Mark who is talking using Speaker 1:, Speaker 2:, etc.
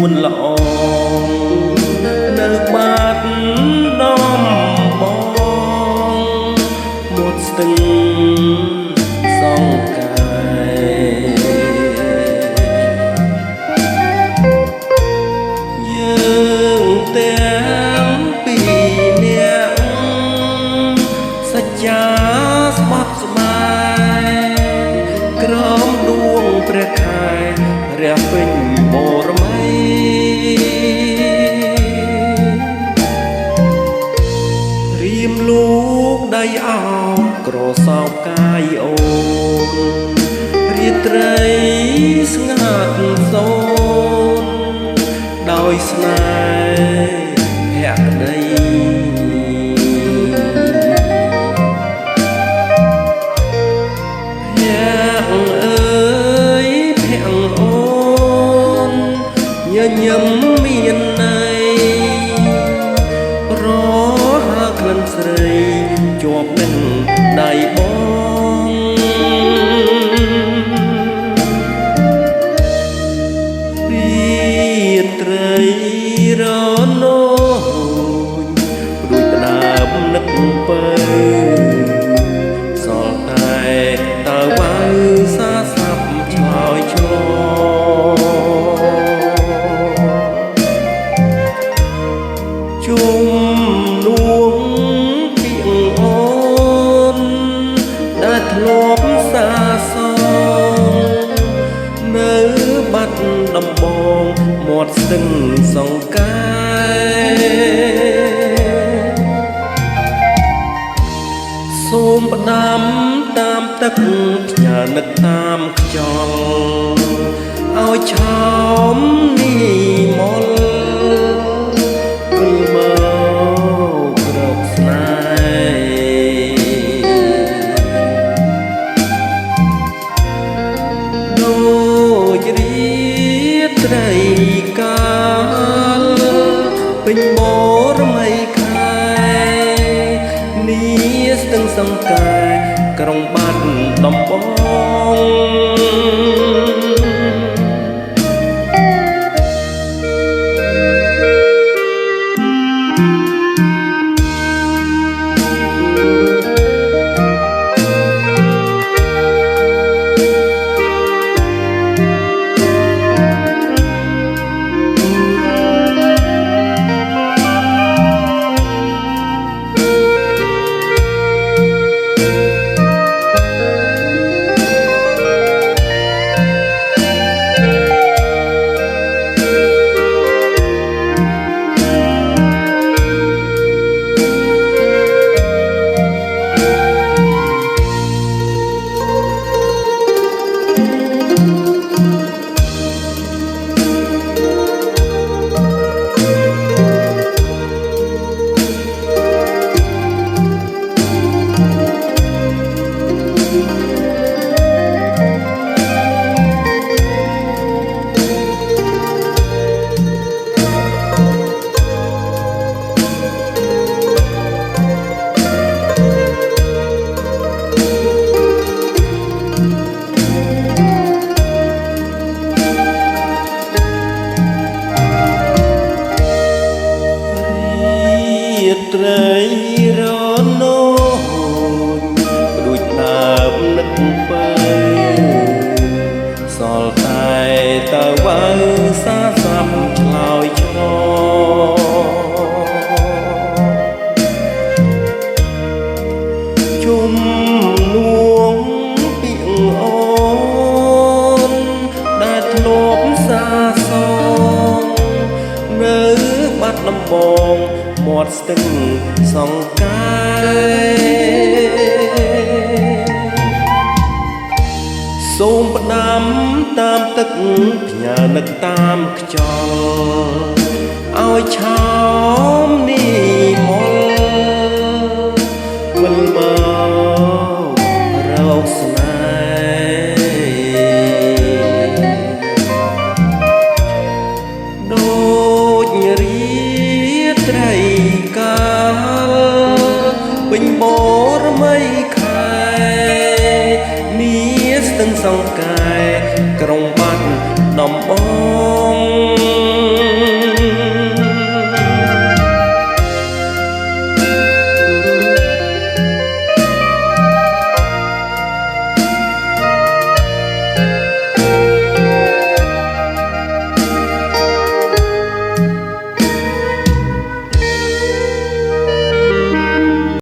Speaker 1: នួនល្អនៅបាត់ដំបងមុតស្ទឹងសង្កាយយើងទាំងពីរនាក់សច្ចាស្បត់ស្បាយក្រោមដួងព្រះខែរះពេញបរមីរៀមលោកដៃអោបក្រសោបកាយអូនរាត្រីស្ងាត់សូនដោយស្នេហ៍ភក្តីញញឹមមានន័យរហើក្លិនស្រីជាប់នឹងដៃបងរាត្រីរនោចរួចដើមនឹកពើសល់តែតើវ៉ៅសាសាប់ឆ្លើយឆ្លជុំនួងពីងអូនដែលធ្លាប់សាសងនៅបាត់ដំបងមាត់ស្ទឹងសង្កែសូមផ្ដាំតាមទឹកផ្ញើនឹកតាមខ្យល់ឲ្យឆោមនេះមលត្រីកាលពេញបរមីខែនេះស្ទឹងសង្កែក្រុងបាត់ដំបងត្រីរនោចរួចដើមនឹកពើសល់តែតើវ៉ៅសាសាប់ឆ្លើយឆ្លជុំនួងពីងអូនដែលធ្លាប់សាសងនៅបាត់ដំបងមាត់ស្ទឹងសង្កែសូមផ្ដាំតាមទឹកផ្ញើនឹកតាមខ្យល់ឲ្យឆោមនេះមលវិលមករកស្នេហ៍ដូចរីត្រីកាលពេញបរមីខែនេះស្ទឹងសង្កែក្រុងបាត់ដំបង